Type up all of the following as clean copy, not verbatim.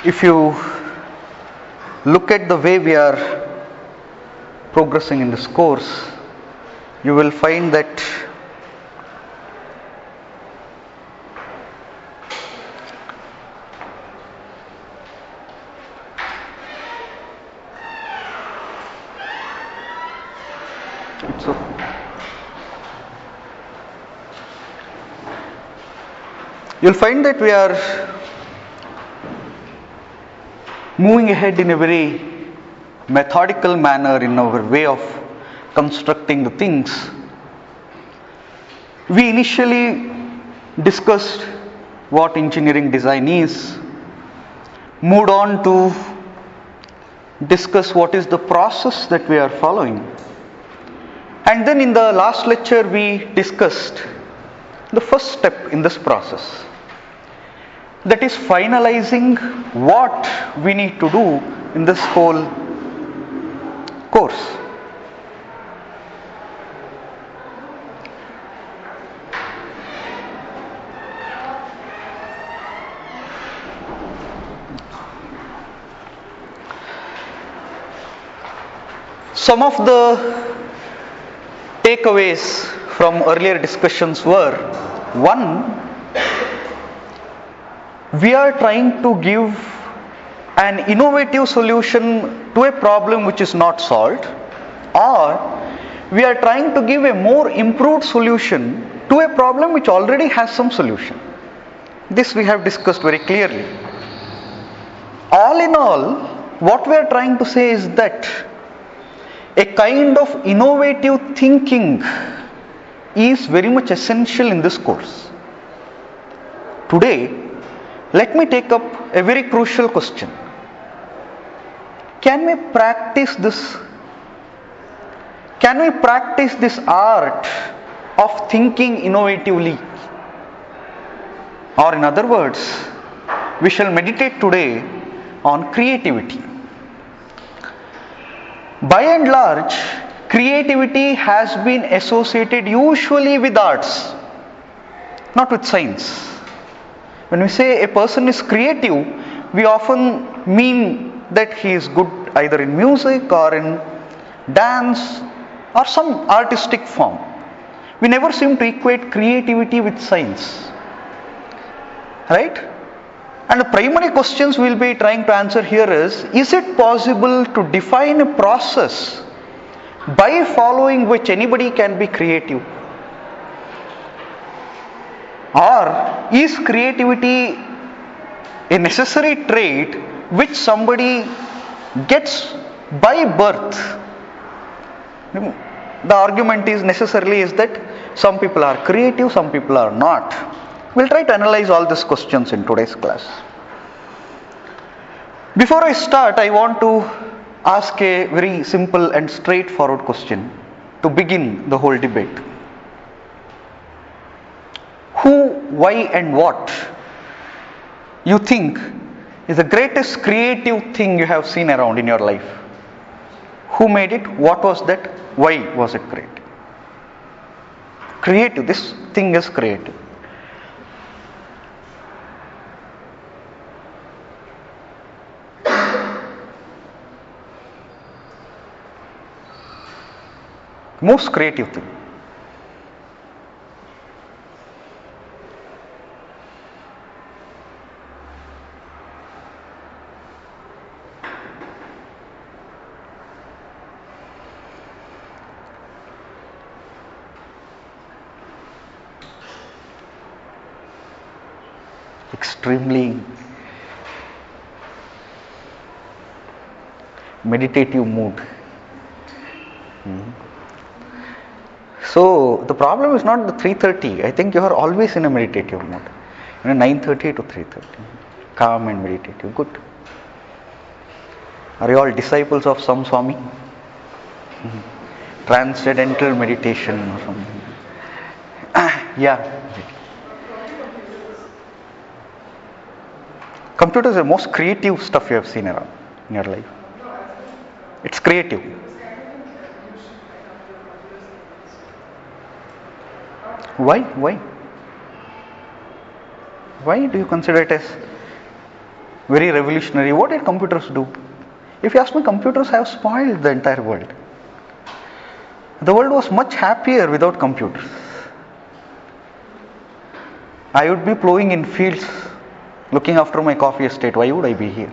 If you look at the way we are progressing in this course, you will find that we are moving ahead in a very methodical manner in our way of constructing the things. We initially discussed what engineering design is, moved on to discuss what is the process that we are following, and then in the last lecture we discussed the first step in this process, that is finalizing what we need to do in this whole course. Some of the takeaways from earlier discussions were: one, we are trying to give an innovative solution to a problem which is not solved, or we are trying to give a more improved solution to a problem which already has some solution. This we have discussed very clearly. All in all, what we are trying to say is that a kind of innovative thinking is very much essential in this course. Today, let me take up a very crucial question. Can we practice this? Can we practice this art of thinking innovatively? Or in other words, we shall meditate today on creativity. By and large, creativity has been associated usually with arts, not with science. When we say a person is creative, we often mean that he is good either in music or in dance or some artistic form. We never seem to equate creativity with science, right? And the primary questions we will be trying to answer here is it possible to define a process by following which anybody can be creative? Or is creativity a necessary trait which somebody gets by birth? The argument is that some people are creative, some people are not. We'll try to analyze all these questions in today's class. Before I start, I want to ask a very simple and straightforward question to begin the whole debate. Who, why and what you think is the greatest creative thing you have seen around in your life? Who made it? What was that? Why was it creative? Creative, this thing is creative. Most creative thing. Extremely meditative mood. So the problem is not the 3:30. I think you are always in a meditative mood. 9:30 to 3:30. Calm and meditative. Good. Are you all disciples of some Swami? Transcendental meditation or something. Yeah. Computer is the most creative stuff you have seen around in your life. It's creative. Why? Why do you consider it as Very revolutionary. What did computers do? If you ask me, computers have spoiled the entire world. The world was much happier without computers. I would be plowing in fields, looking after my coffee estate. Why would I be here?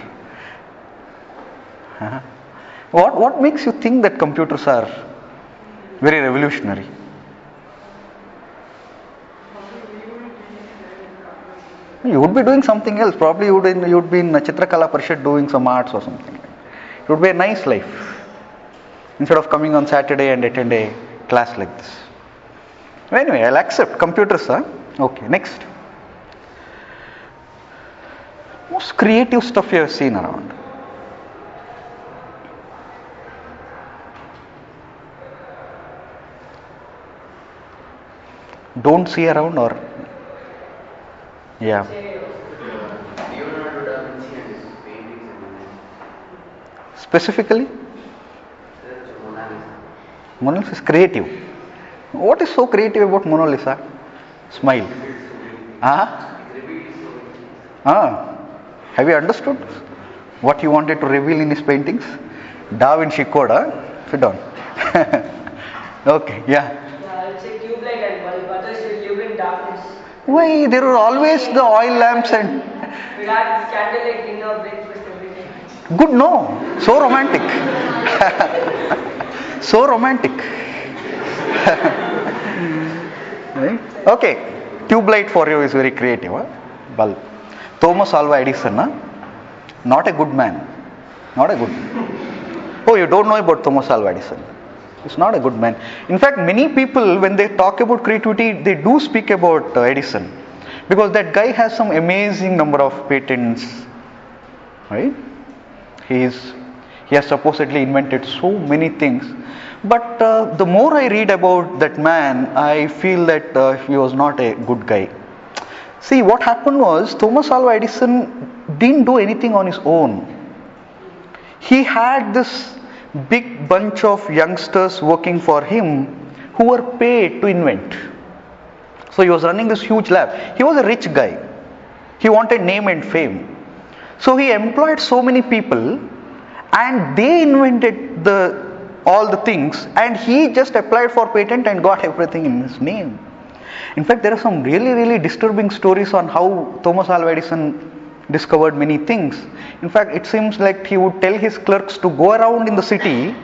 What makes you think that computers are very revolutionary? You would be doing something else. Probably you would be in Chitrakala Parishad doing some arts or something. It would be a nice life, instead of coming on Saturday and attend a class like this. Anyway, I'll accept computers. Okay, next. Most creative stuff you have seen around. Don't see around, or yeah. Specifically, Mona Lisa is creative. What is so creative about Mona Lisa? Smile. Have you understood what he wanted to reveal in his paintings? Da Vinci Code, sit down. Okay, yeah. It's a tube light and bulb, others will live in darkness. Why? There were always the oil lamps and. We had candlelight dinner, breakfast, everything. Good, no. So romantic. So romantic. Right? Okay. Tube light for you is very creative. Bulb. Thomas Alva Edison, not a good man. Not a good man. Oh, you don't know about Thomas Alva Edison. He's not a good man. In fact, many people, when they talk about creativity, they do speak about Edison. Because that guy has some amazing number of patents. Right? He has supposedly invented so many things. But the more I read about that man, I feel that he was not a good guy. See, what happened was, Thomas Alva Edison didn't do anything on his own. He had this big bunch of youngsters working for him who were paid to invent. So he was running this huge lab. He was a rich guy. He wanted name and fame. So he employed so many people and they invented all the things, and he just applied for patent and got everything in his name. In fact, there are some really disturbing stories on how Thomas Alva Edison discovered many things. In fact, it seems like he would tell his clerks to go around in the city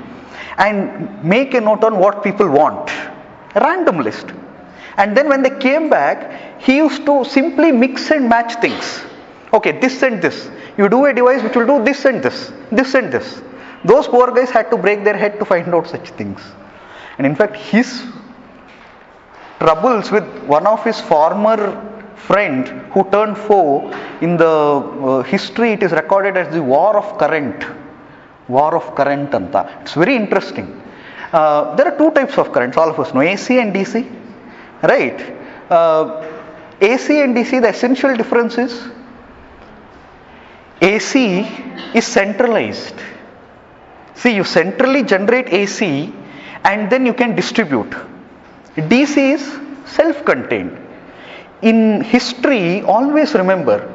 and make a note on what people want, a random list. And then when they came back, he used to simply mix and match things. Okay, this and this. You do a device which will do this and this, this and this. Those poor guys had to break their head to find out such things. And in fact, his troubles with one of his former friend who turned foe, in the history it is recorded as the War of Current. War of Current anta. It's very interesting. There are two types of currents, all of us know, AC and DC. Right? AC and DC, the essential difference is AC is centralized. See, you centrally generate AC and then you can distribute. DC is self-contained. In history, always remember,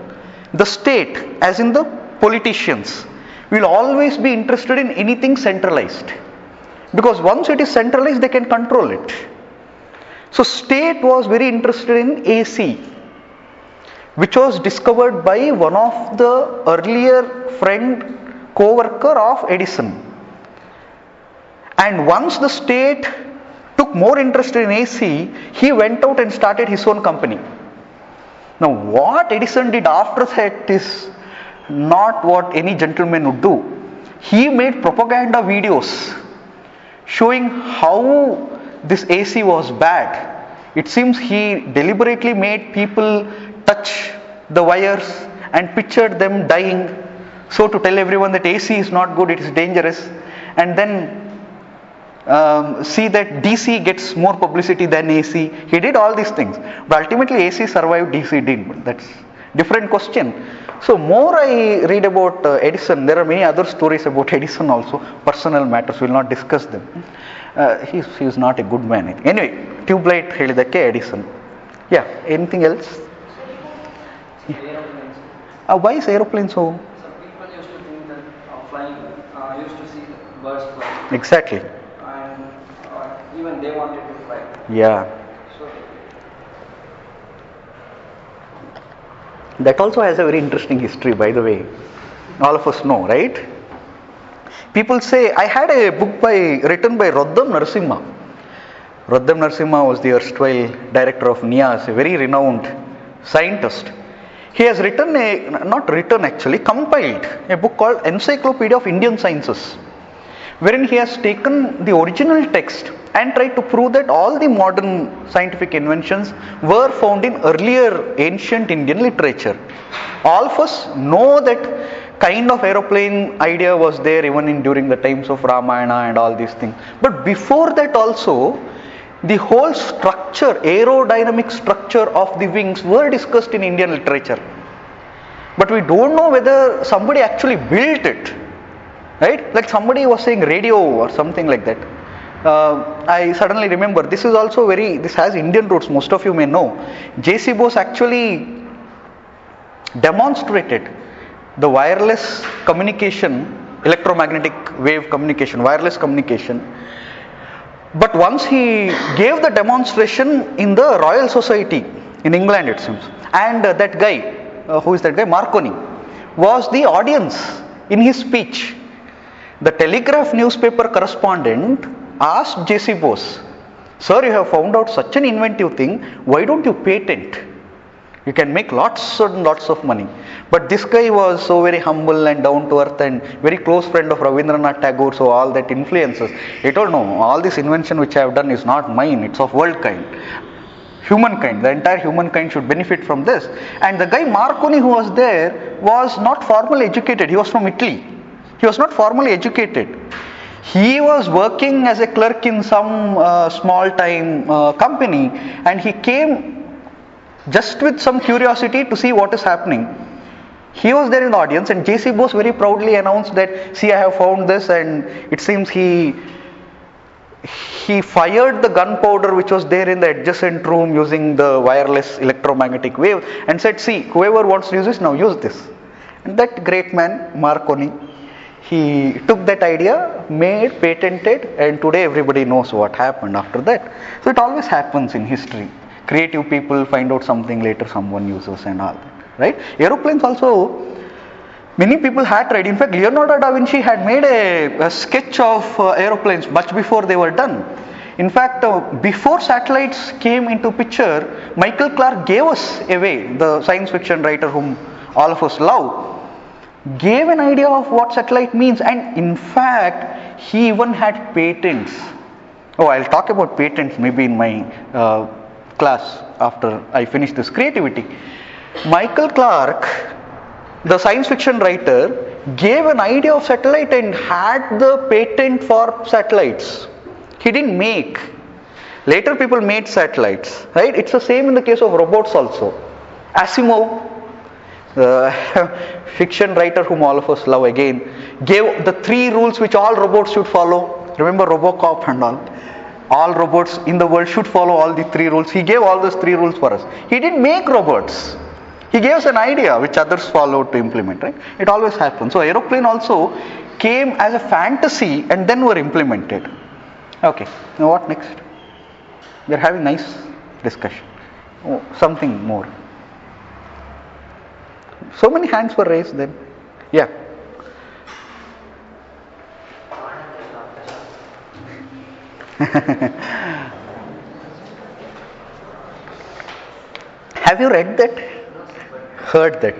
the state, as in the politicians, will always be interested in anything centralized. Because once it is centralized, they can control it. So state was very interested in AC, which was discovered by one of the earlier friend, co-worker of Edison. And once the state took more interest in AC, he went out and started his own company. Now, what Edison did after that is not what any gentleman would do. He made propaganda videos showing how this AC was bad. It seems he deliberately made people touch the wires and pictured them dying, so to tell everyone that AC is not good, it is dangerous, and then see that DC gets more publicity than AC. He did all these things, but ultimately AC survived, DC didn't. That's different question. So more I read about Edison, there are many other stories about Edison also, personal matters, we will not discuss them. He is not a good man. Anyway, tube light ಹೇಳಿದಕ್ಕೆ Edison. Yeah, anything else? Why is aeroplane so? Some people used to think that flying, used to see the birds fly, Exactly. and even they wanted to fly. Yeah. So, That also has a very interesting history, by the way. All of us know, right? People say, I had a book written by Roddam Narasimha. Roddam Narasimha was the erstwhile director of NIAS, a very renowned scientist. He has compiled a book called Encyclopedia of Indian Sciences, wherein he has taken the original text and tried to prove that all the modern scientific inventions were found in earlier ancient Indian literature. All of us know that kind of aeroplane idea was there even during the times of Ramayana and all these things. But before that also, the whole structure, aerodynamic structure of the wings were discussed in Indian literature. But we don't know whether somebody actually built it. Right? Like somebody was saying radio or something like that. I suddenly remember, this has Indian roots, most of you may know. J.C. Bose actually demonstrated the wireless communication, electromagnetic wave communication, wireless communication. But once he gave the demonstration in the Royal Society in England, it seems. And that guy, who is that guy? Marconi, was the audience in his speech. The Telegraph newspaper correspondent asked J.C. Bose, "Sir, you have found out such an inventive thing, why don't you patent? You can make lots and lots of money." But this guy was so very humble and down to earth and very close friend of Rabindranath Tagore, so all that influences. He told, "No, all this invention which I have done is not mine, it's of world kind. Humankind, the entire humankind should benefit from this." And the guy Marconi who was there was not formally educated, he was from Italy. He was not formally educated. He was working as a clerk in some small time company, and he came just with some curiosity to see what is happening. He was there in the audience, and J.C. Bose very proudly announced that, "See, I have found this," and it seems he fired the gunpowder which was there in the adjacent room using the wireless electromagnetic wave and said, "See, whoever wants to use this, now use this." And that great man, Marconi, he took that idea, made, patented, and today everybody knows what happened after that. So it always happens in history. Creative people find out something, later someone uses and all that, right? Aeroplanes also, many people had tried. In fact, Leonardo da Vinci had made a sketch of aeroplanes much before they were done. In fact, before satellites came into picture, Michael Clarke gave us away, the science fiction writer whom all of us love, gave an idea of what satellite means, and in fact he even had patents. I'll talk about patents maybe in my class after I finish this creativity. Michael Clarke, the science fiction writer, gave an idea of satellite and had the patent for satellites. He didn't make. Later people made satellites, right? It's the same in the case of robots also. Asimov, the fiction writer whom all of us love again, gave the 3 rules which all robots should follow. Remember Robocop and all? All robots in the world should follow all the 3 rules. He gave all those 3 rules for us. He didn't make robots. He gave us an idea which others followed to implement, right? It always happens. So aeroplane also came as a fantasy and then were implemented. Okay, now what next? We are having nice discussion. Something more. So many hands were raised then. Yeah. Have you read that? Heard that?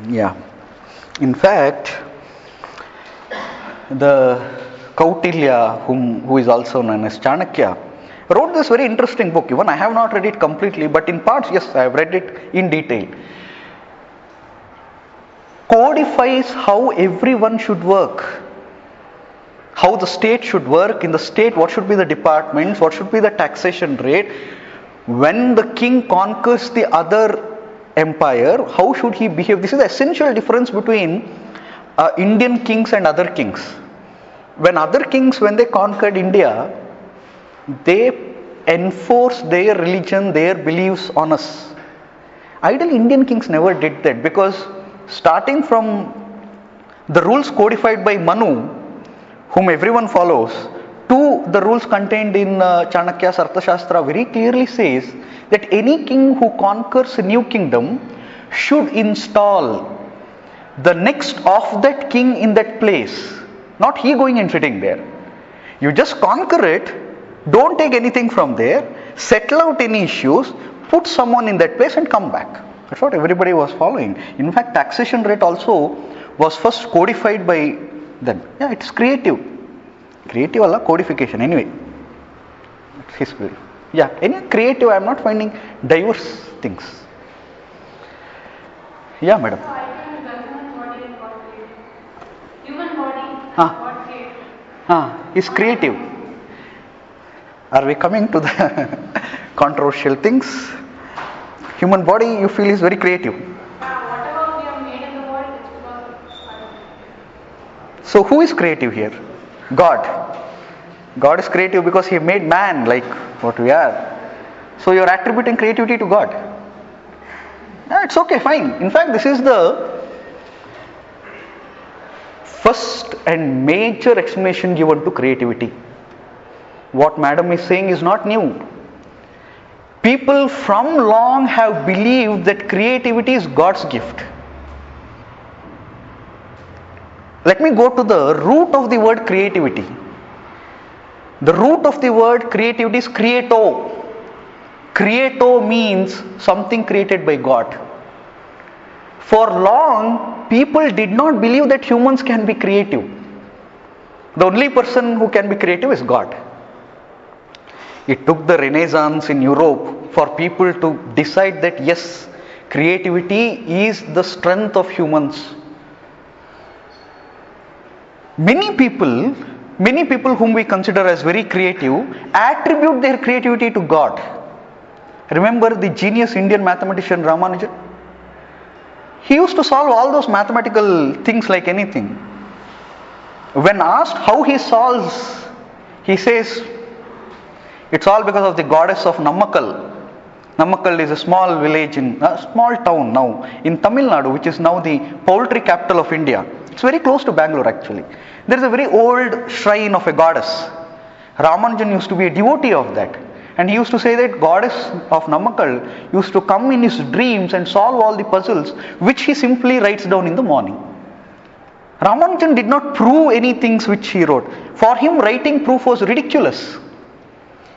Yeah. In fact, the Kautilya, who is also known as Chanakya, wrote this very interesting book. Even I have not read it completely, but in parts, yes, I have read it in detail. Codifies how everyone should work, how the state should work. In the state, what should be the departments, what should be the taxation rate. When the king conquers the other empire, how should he behave? This is the essential difference between Indian kings and other kings. When other kings, when they conquered India, they enforce their religion, their beliefs on us. Ideal Indian kings never did that, because starting from the rules codified by Manu, whom everyone follows, to the rules contained in Chanakya's Arthashastra very clearly says that any king who conquers a new kingdom should install the next of that king in that place, not he going and sitting there. You just conquer it, don't take anything from there, settle out any issues, put someone in that place and come back. That's what everybody was following. In fact, taxation rate also was first codified by them. Yeah, it's creative. Creative alla codification. Anyway, it's his belief. Yeah, any creative, I am not finding diverse things. Yeah, madam. So I think the human body is God created. Human body is Ah. God created. Is creative. Are we coming to the controversial things? Human body you feel is very creative. Whatever we have made in the world, it's because of God. So who is creative here? God. God is creative because He made man like what we are. So you are attributing creativity to God. Yeah, it's okay, fine. In fact, this is the first and major explanation given to creativity. What madam is saying is not new. People from long have believed that creativity is God's gift. Let me go to the root of the word creativity. The root of the word creativity is creato. Creato means something created by God. For long, people did not believe that humans can be creative. The only person who can be creative is God. It took the Renaissance in Europe for people to decide that yes, creativity is the strength of humans. Many people whom we consider as very creative attribute their creativity to God. Remember the genius Indian mathematician Ramanujan? He used to solve all those mathematical things like anything. When asked how he solves, he says, it's all because of the goddess of Namakkal. Namakkal is a small village in a small town now in Tamil Nadu, which is now the poultry capital of India. It's very close to Bangalore actually. There is a very old shrine of a goddess. Ramanujan used to be a devotee of that. And he used to say that goddess of Namakkal used to come in his dreams and solve all the puzzles which he simply writes down in the morning. Ramanujan did not prove any things which he wrote. For him, writing proof was ridiculous.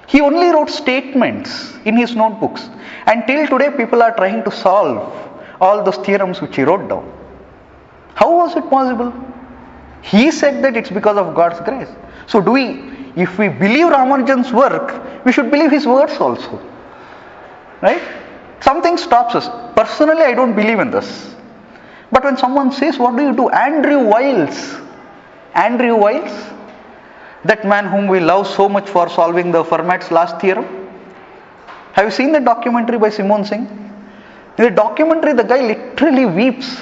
He only wrote statements in his notebooks. And till today, people are trying to solve all those theorems which he wrote down. How was it possible? He said that it's because of God's grace. So if we believe Ramanujan's work, we should believe his words also. Right? Something stops us. Personally, I don't believe in this. But when someone says, what do you do? Andrew Wiles, that man whom we love so much for solving the Fermat's last theorem. Have you seen the documentary by Simon Singh? In the documentary, the guy literally weeps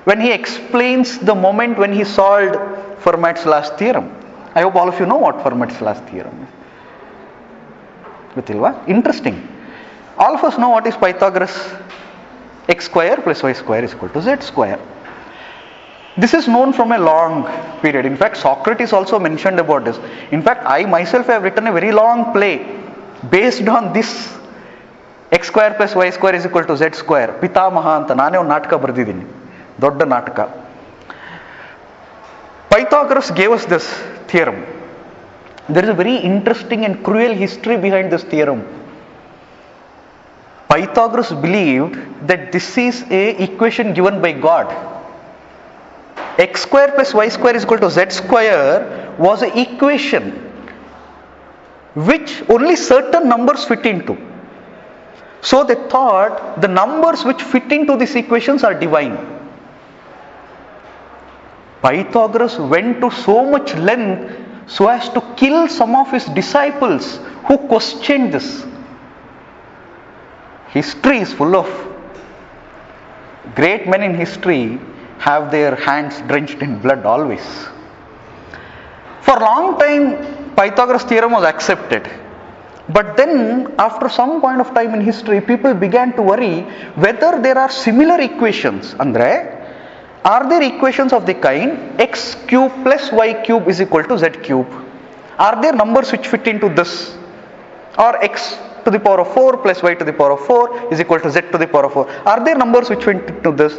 when he explains the moment when he solved Fermat's last theorem. I hope all of you know what Fermat's last theorem is. Interesting. All of us know what is Pythagoras. X square plus y square is equal to z square. This is known from a long period. In fact, Socrates also mentioned about this. In fact, I myself have written a very long play based on this x square plus y square is equal to z square. Pitamaha anta nane ಒಂದು ನಾಟಕ ಬರೆದಿದ್ದೀನಿ. ದೊಡ್ಡ ನಾಟಕ. Pythagoras gave us this theorem. There is a very interesting and cruel history behind this theorem. Pythagoras believed that this is a equation given by God. X square plus y square is equal to z square was an equation which only certain numbers fit into. So they thought the numbers which fit into these equations are divine. Pythagoras went to so much length so as to kill some of his disciples who questioned this. History is full of great men in history have their hands drenched in blood always. For a long time, Pythagoras' theorem was accepted. But then after some point of time in history, people began to worry whether there are similar equations. Andre, are there equations of the kind x cube plus y cube is equal to z cube? Are there numbers which fit into this? Or x to the power of 4 plus y to the power of 4 is equal to z to the power of 4. Are there numbers which fit into this?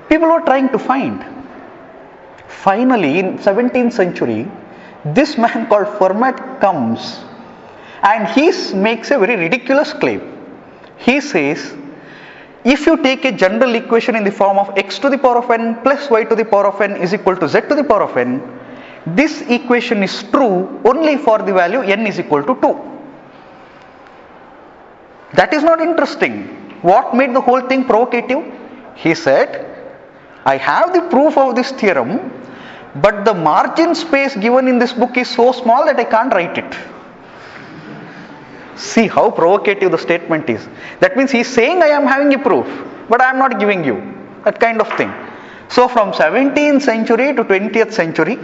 People were trying to find. Finally, in 17th century, this man called Fermat comes and he makes a very ridiculous claim. He says, if you take a general equation in the form of x to the power of n plus y to the power of n is equal to z to the power of n, this equation is true only for the value n is equal to 2. That is not interesting. What made the whole thing provocative? He said, I have the proof of this theorem, but the margin space given in this book is so small that I can't write it. See how provocative the statement is. That means he is saying I am having a proof, but I am not giving you. That kind of thing. So from 17th century to 20th century,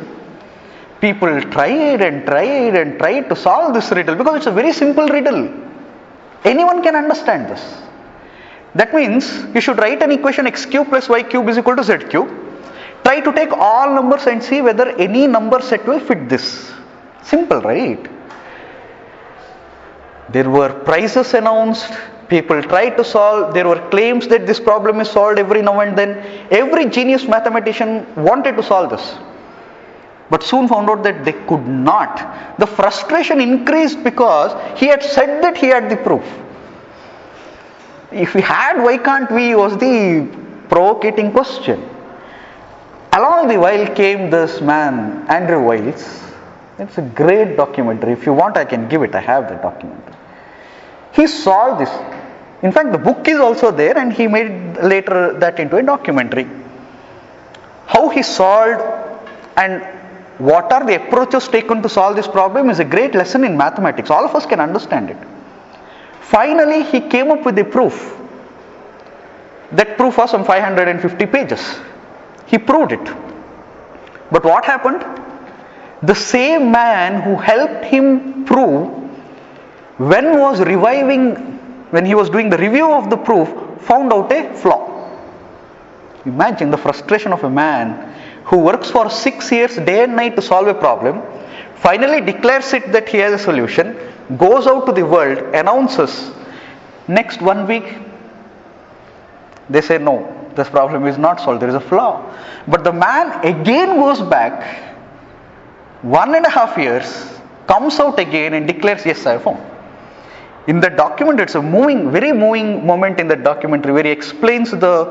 people tried to solve this riddle because it's a very simple riddle. Anyone can understand this. That means you should write an equation x cube plus y cube is equal to z cube. Try to take all numbers and see whether any number set will fit this. Simple, right? There were prizes announced, people tried to solve, there were claims that this problem is solved every now and then. Every genius mathematician wanted to solve this, but soon found out that they could not. The frustration increased because he had said that he had the proof. If we had, why can't we, was the provocating question. Along the while came this man, Andrew Wiles. It's a great documentary. If you want, I can give it. I have the documentary. He solved this. In fact, the book is also there and he made later that into a documentary. How he solved and what are the approaches taken to solve this problem is a great lesson in mathematics. All of us can understand it. Finally, he came up with a proof. That proof was some 550 pages. He proved it. But what happened? The same man who helped him prove, when he was doing the review of the proof, found out a flaw. Imagine the frustration of a man who works for 6 years day and night to solve a problem, finally declares it that he has a solution, goes out to the world, announces, next 1 week, they say no, this problem is not solved, there is a flaw. But the man again goes back, 1.5 years, comes out again and declares, yes, I have found. In the document, it's a very moving moment in the documentary where he explains the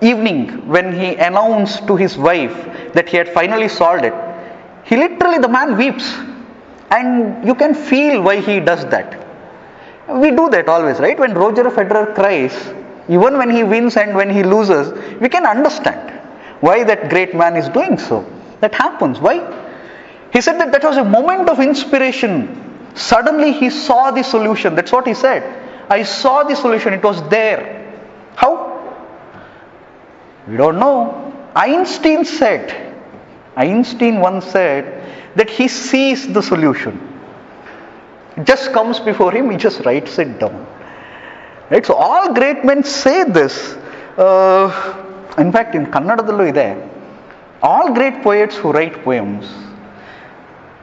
evening when he announced to his wife that he had finally solved it. He literally, the man weeps, and you can feel why he does that. We do that always, right? When Roger Federer cries, even when he wins and when he loses, we can understand why that great man is doing so. That happens. Why? He said that was a moment of inspiration. Suddenly he saw the solution. That's what he said. I saw the solution. It was there. How? We don't know. Einstein once said that he sees the solution. It just comes before him, he just writes it down. Right? So all great men say this. In fact, in Kannadadallu ide, all great poets who write poems,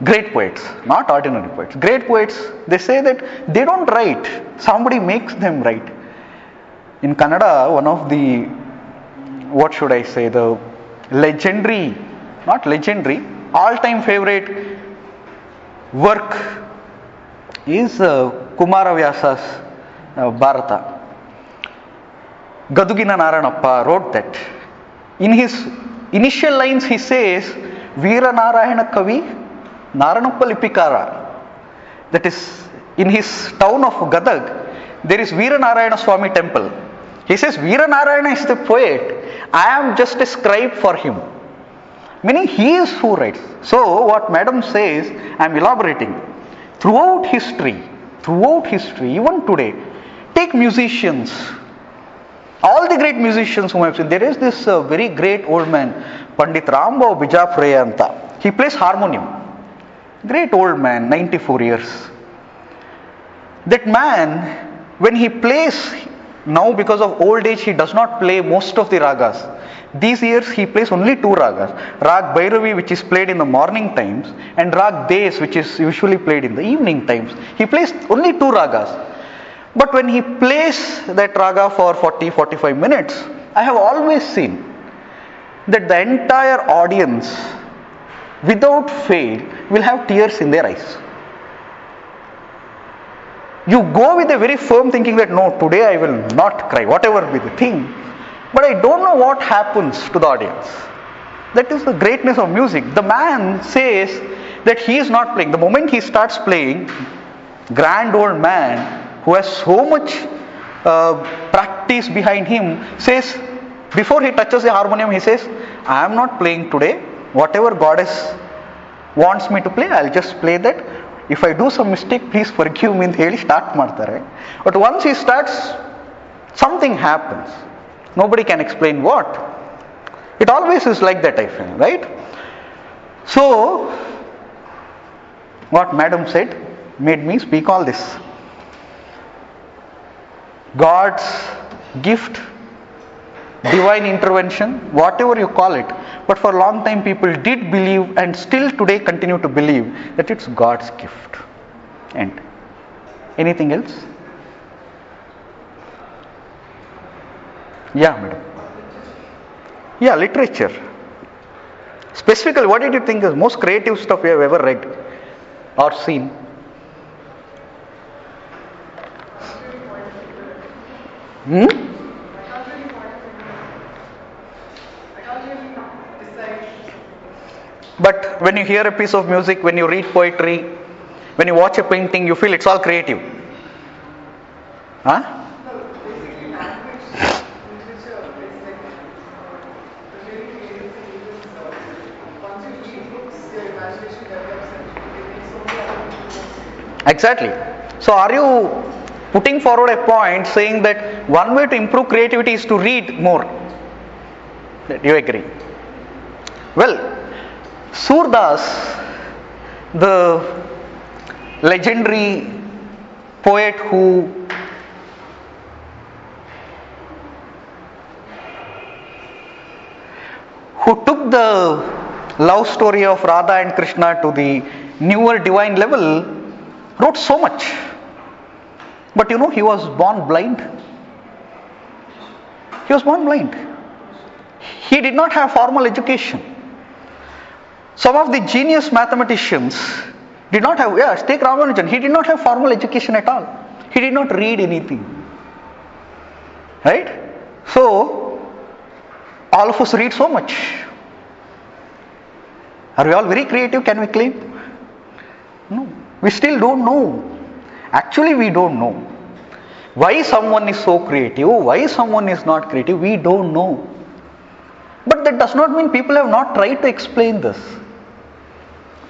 great poets, not ordinary poets, great poets, they say that they don't write, somebody makes them write. In Kannada, one of the, what should I say, the legendary, not legendary, all-time favorite work is Kumara Vyasa's Bharata. Gadugina Narayanappa wrote that. In his initial lines he says, Veera Narayana Kavi Naranappa Lipikara. That is, in his town of Gadag, there is Veera Narayana Swami temple. He says, Veera Narayana is the poet, I am just a scribe for him. Meaning he is who writes. So what madam says, I am elaborating. Throughout history, even today, take musicians. All the great musicians whom I have seen, there is this very great old man, Pandit Rambhav Bijapurayanta. He plays harmonium. Great old man, 94 years. that man, when he plays, now because of old age he does not play most of the ragas. These years he plays only two ragas, Rag Bhairavi, which is played in the morning times, and Rag Des, which is usually played in the evening times. He plays only two ragas. But when he plays that raga for 40-45 minutes, I have always seen that the entire audience, without fail, will have tears in their eyes. You go with a very firm thinking that no, today I will not cry, whatever be the thing. But I don't know what happens to the audience. That is the greatness of music. The man says that he is not playing. The moment he starts playing, grand old man who has so much practice behind him says, before he touches the harmonium, he says, I am not playing today. Whatever goddess wants me to play, I will just play that. If I do some mistake, please forgive me. Start ಮಾಡ್ತಾರೆ. But once he starts, something happens. Nobody can explain what. It always is like that, I feel, right? So, what Madam said made me speak all this. God's gift, divine intervention, whatever you call it. But for a long time people did believe and still today continue to believe that it's God's gift. And anything else? Yeah, madam. Yeah, literature. Specifically, what did you think is most creative stuff you have ever read or seen? But when you hear a piece of music, when you read poetry, when you watch a painting, you feel it's all creative. Huh? Exactly. So are you putting forward a point saying that one way to improve creativity is to read more? Do you agree? Well, Surdas, the legendary poet who took the love story of Radha and Krishna to the newer divine level, wrote so much. But you know, he was born blind. He was born blind. He did not have formal education. Some of the genius mathematicians did not have, take Ramanujan, he did not have formal education at all. He did not read anything. Right? So, all of us read so much. Are we all very creative, can we claim? No. We still don't know. Actually, we don't know. Why someone is so creative, why someone is not creative, we don't know. But that does not mean people have not tried to explain this.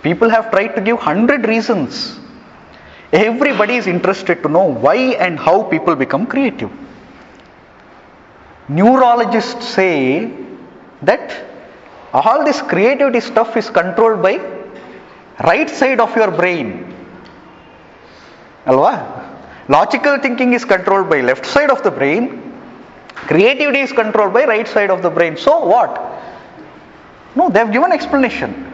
People have tried to give 100 reasons. Everybody is interested to know why and how people become creative. Neurologists say that all this creativity stuff is controlled by right side of your brain. Alva? Logical thinking is controlled by left side of the brain. Creativity is controlled by right side of the brain. So what? No, they have given explanation.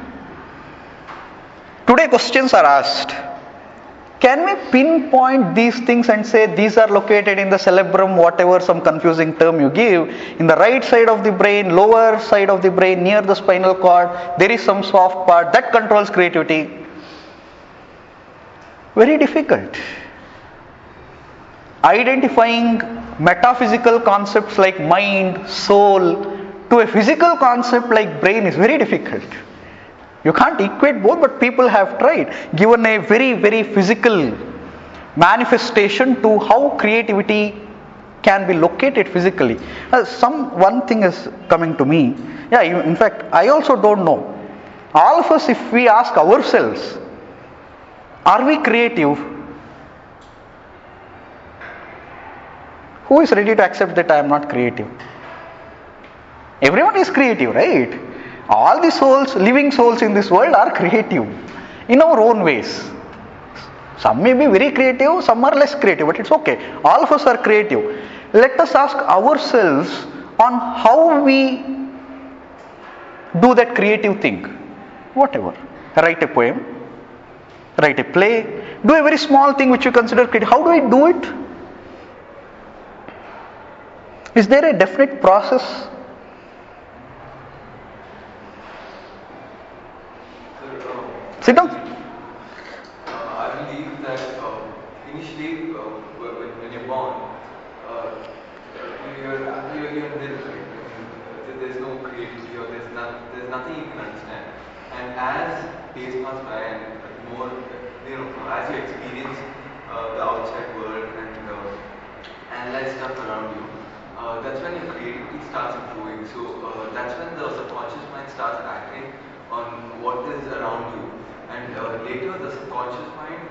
Today questions are asked. Can we pinpoint these things and say these are located in the cerebrum, whatever some confusing term you give, in the right side of the brain, lower side of the brain, near the spinal cord, there is some soft part that controls creativity? Very difficult. Identifying metaphysical concepts like mind, soul, to a physical concept like brain is very difficult. You can't equate both, but people have tried, given a very, very physical manifestation to how creativity can be located physically. One thing is coming to me. In fact, I also don't know. All of us, if we ask ourselves, are we creative? Who is ready to accept that I am not creative? Everyone is creative, right? All the souls, living souls in this world are creative in our own ways. Some may be very creative, some are less creative, but it's okay. All of us are creative. Let us ask ourselves on how we do that creative thing. Whatever. Write a poem, write a play, do a very small thing which you consider creative. How do I do it? Is there a definite process? Sit down. I believe that initially, when you're born, you're nil, right? There's no creativity or there's nothing you can understand. And as days pass by and more, as you experience the outside world and analyze stuff around you, that's when your creativity starts improving. So that's when the subconscious mind starts acting on what is around you. And later the subconscious mind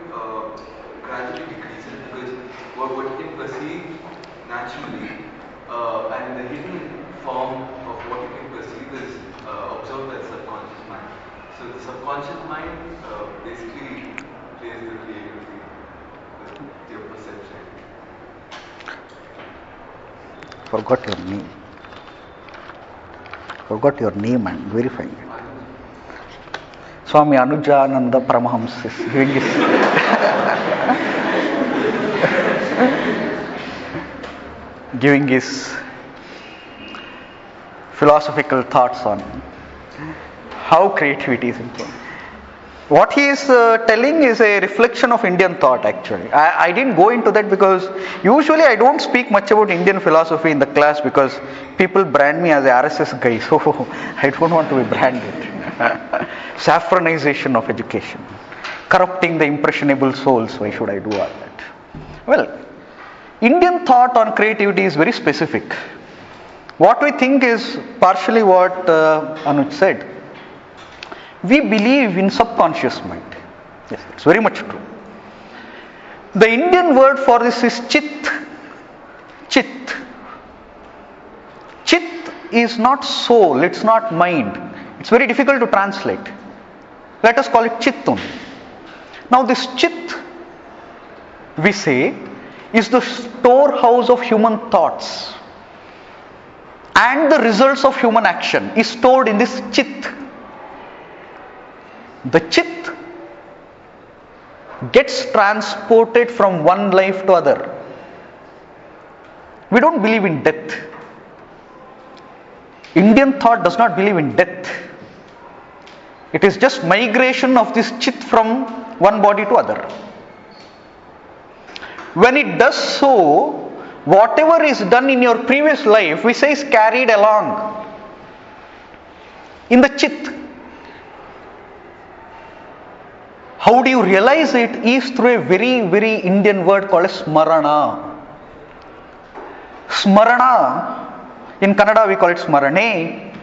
gradually decreases because what you can perceive naturally and the hidden form of what you can perceive is observed by the subconscious mind. So the subconscious mind basically plays the creativity with your perception. Forgot your name. Forgot your name and verifying it. Swami Anujananda Paramahamsa is giving his giving his philosophical thoughts on how creativity is important. What he is telling is a reflection of Indian thought actually. I didn't go into that because usually I don't speak much about Indian philosophy in the class because people brand me as a RSS guy, so I don't want to be branded. Saffronization of education, corrupting the impressionable souls, why should I do all that? Well, Indian thought on creativity is very specific. What we think is partially what Anuj said. We believe in subconscious mind. Yes, it's very much true. The Indian word for this is chit. Chit. Chit is not soul, it's not mind. It's very difficult to translate. Let us call it chittun. Now this chit, we say, is the storehouse of human thoughts. And the results of human action is stored in this chit. The chit gets transported from one life to other. We don't believe in death. Indian thought does not believe in death. It is just migration of this chit from one body to other. When it does so, whatever is done in your previous life, we say is carried along in the chit. How do you realize it is through a very, very Indian word called as smarana. Smarana, in Kannada we call it smarane,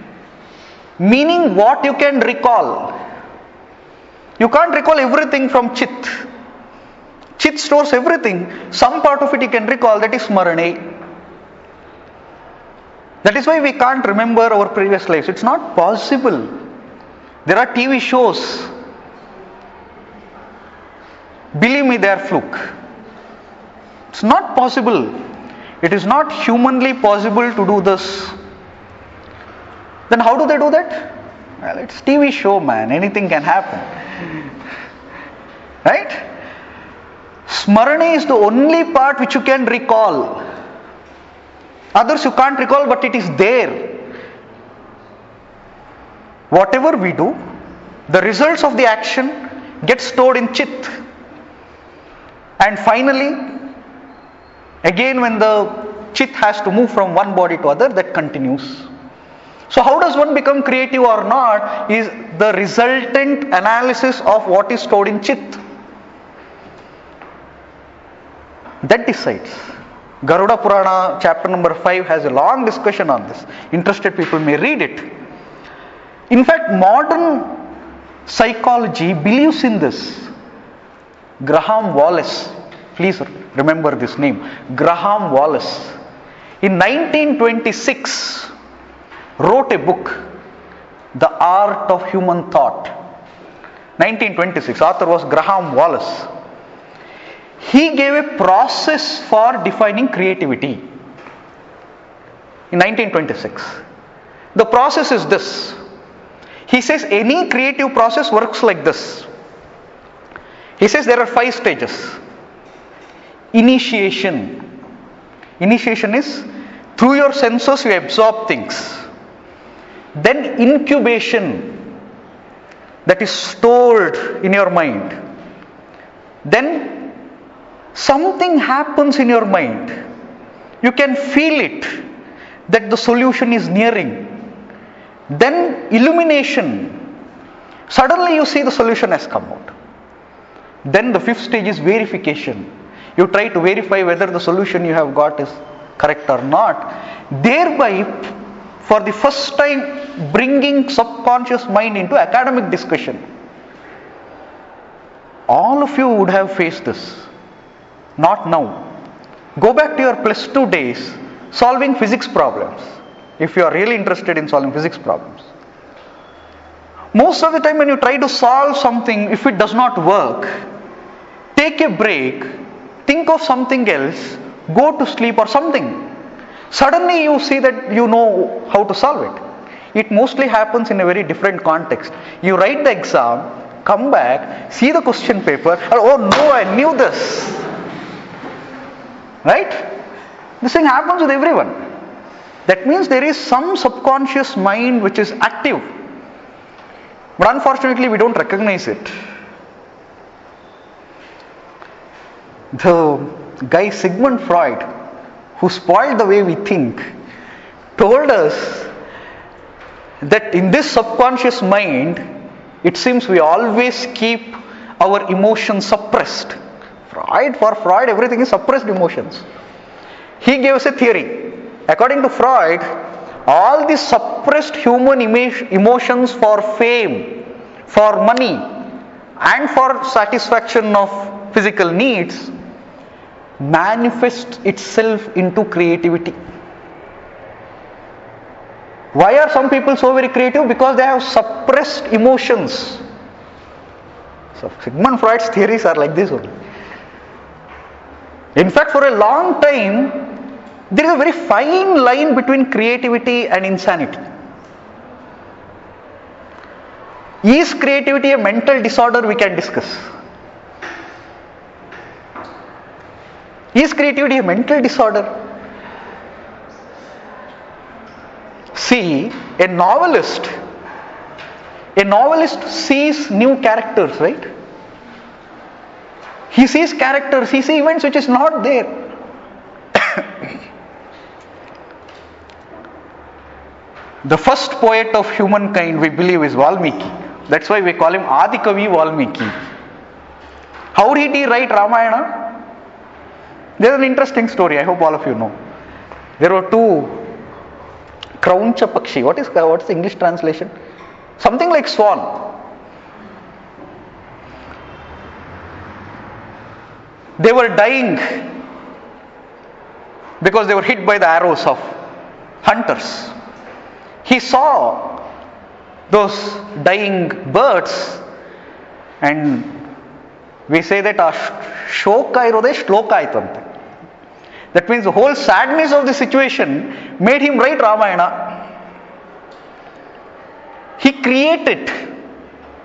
meaning what you can recall. You can't recall everything from chit. Chit stores everything. Some part of it you can recall, that is smarane. That is why we can't remember our previous lives. It's not possible. There are TV shows. Believe me, they are fluke. It's not possible. It is not humanly possible to do this. Then how do they do that? Well, it's TV show, man. Anything can happen. Right? Smarane is the only part which you can recall. Others you can't recall, but it is there. Whatever we do, the results of the action get stored in chit. And finally, again when the chit has to move from one body to other, that continues. So how does one become creative or not is the resultant analysis of what is stored in chit. That decides. Garuda Purana chapter number 5 has a long discussion on this. Interested people may read it. In fact, modern psychology believes in this. Graham Wallace, please remember this name, Graham Wallace, in 1926 wrote a book, The Art of Human Thought. 1926, author was Graham Wallace. He gave a process for defining creativity in 1926. The process is this. He says any creative process works like this. He says there are 5 stages. Initiation. Initiation is through your senses you absorb things. Then incubation, that is stored in your mind. Then something happens in your mind. You can feel it, that the solution is nearing. Then illumination. Suddenly you see the solution has come out. Then the 5th stage is verification. You try to verify whether the solution you have got is correct or not. Thereby, for the first time, bringing subconscious mind into academic discussion. All of you would have faced this. Not now. Go back to your +2 days, solving physics problems. If you are really interested in solving physics problems. Most of the time when you try to solve something, if it does not work, take a break, think of something else, go to sleep or something. Suddenly you see that you know how to solve it. It mostly happens in a very different context. You write the exam, come back, see the question paper, and oh no, I knew this. Right? This thing happens with everyone. That means there is some subconscious mind which is active. But unfortunately we don't recognize it. The guy Sigmund Freud, who spoiled the way we think, told us that in this subconscious mind, it seems we always keep our emotions suppressed. For Freud, everything is suppressed emotions. He gave us a theory. According to Freud, all these suppressed human emotions for fame, for money, and for satisfaction of physical needs manifests itself into creativity. Why are some people so very creative? Because they have suppressed emotions. So Sigmund Freud's theories are like this only. In fact, for a long time, there is a very fine line between creativity and insanity. Is creativity a mental disorder? We can discuss. Is creativity a mental disorder? See, a novelist sees new characters, right? He sees characters, he sees events which is not there. The first poet of humankind, we believe, is Valmiki. That's why we call him Adikavi Valmiki. How did he write Ramayana? There's an interesting story, I hope all of you know. There were 2 Krauncha Pakshi. What's the English translation? Something like swan. They were dying because they were hit by the arrows of hunters. He saw those dying birds, and we say that shoka irode shloka aitante. That means the whole sadness of the situation made him write Ramayana. He created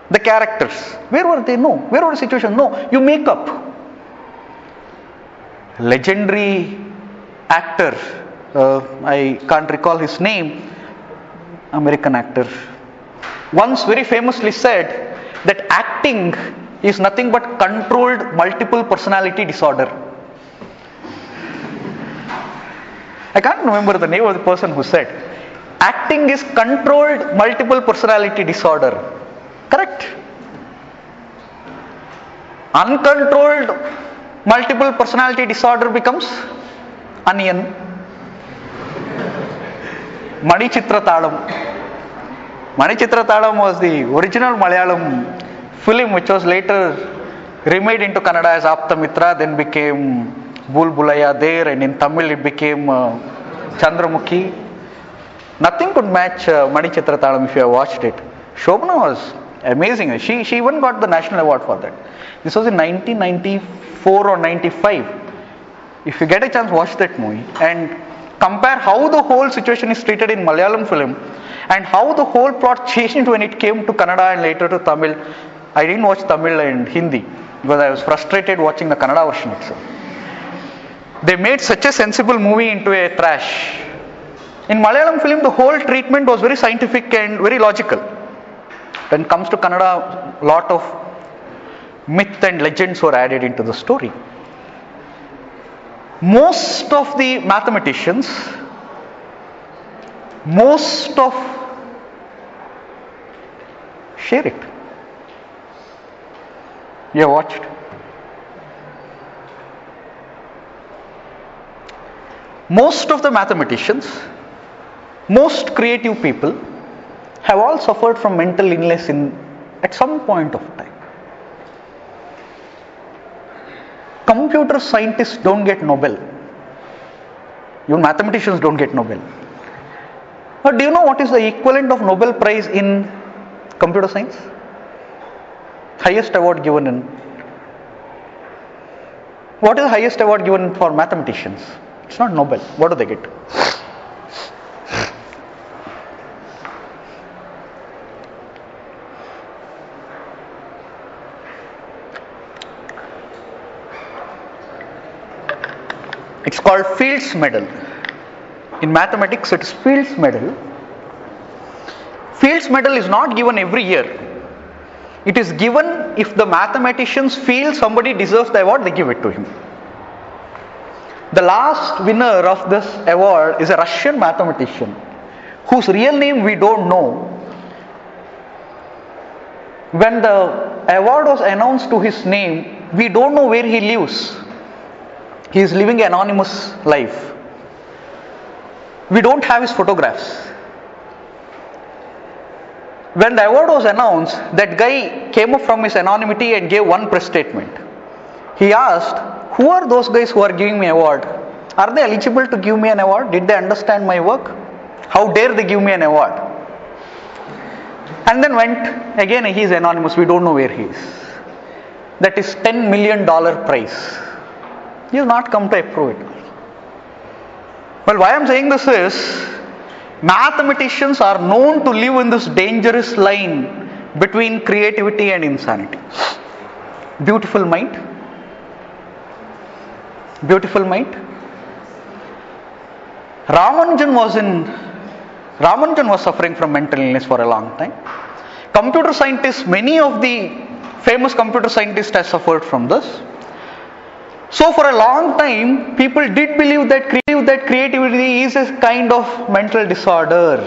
the characters. Where were they? No. Where were the situation? No. You make up. Legendary actor, I can't recall his name, American actor, once very famously said that acting is nothing but controlled multiple personality disorder. I can't remember the name of the person who said acting is controlled multiple personality disorder. Correct? Uncontrolled multiple personality disorder becomes onion. Manichitra Talam was the original Malayalam film which was later remade into Kannada as Aptamitra, then became Bulbulaya there, and in Tamil it became Chandramukhi. Nothing could match Manichitra Talam if you have watched it. Shobana was Amazing. She even got the national award for that. This was in 1994 or 95. If you get a chance, watch that movie and compare how the whole situation is treated in Malayalam film and how the whole plot changed when it came to Kannada and later to Tamil. I didn't watch Tamil and Hindi because I was frustrated watching the Kannada version itself. They made such a sensible movie into a trash. In Malayalam film, the whole treatment was very scientific and very logical. When it comes to Kannada, a lot of myth and legends were added into the story. Most of the mathematicians, share it. You have watched. Most of the mathematicians, most creative people have all suffered from mental illness at some point of time. Computer scientists don't get Nobel. Even mathematicians don't get Nobel. But do you know what is the equivalent of Nobel Prize in computer science? Highest award given in. What is the highest award given for mathematicians? It's not Nobel. What do they get? It's called Fields Medal. In mathematics, it's Fields Medal. Fields Medal is not given every year. It is given if the mathematicians feel somebody deserves the award, they give it to him. The last winner of this award is a Russian mathematician whose real name we don't know. When the award was announced to his name, we don't know where he lives. He is living an anonymous life. We don't have his photographs. When the award was announced, that guy came up from his anonymity and gave one press statement. He asked, who are those guys who are giving me award? Are they eligible to give me an award? Did they understand my work? How dare they give me an award? And then went, again he is anonymous, we don't know where he is. That is $10 million prize. He has not come to approve it. Well, why I am saying this is, mathematicians are known to live in this dangerous line between creativity and insanity. Beautiful mind. Beautiful mind. Ramanujan was suffering from mental illness for a long time. Computer scientists, many of the famous computer scientists have suffered from this. So for a long time, people did believe that creativity is a kind of mental disorder.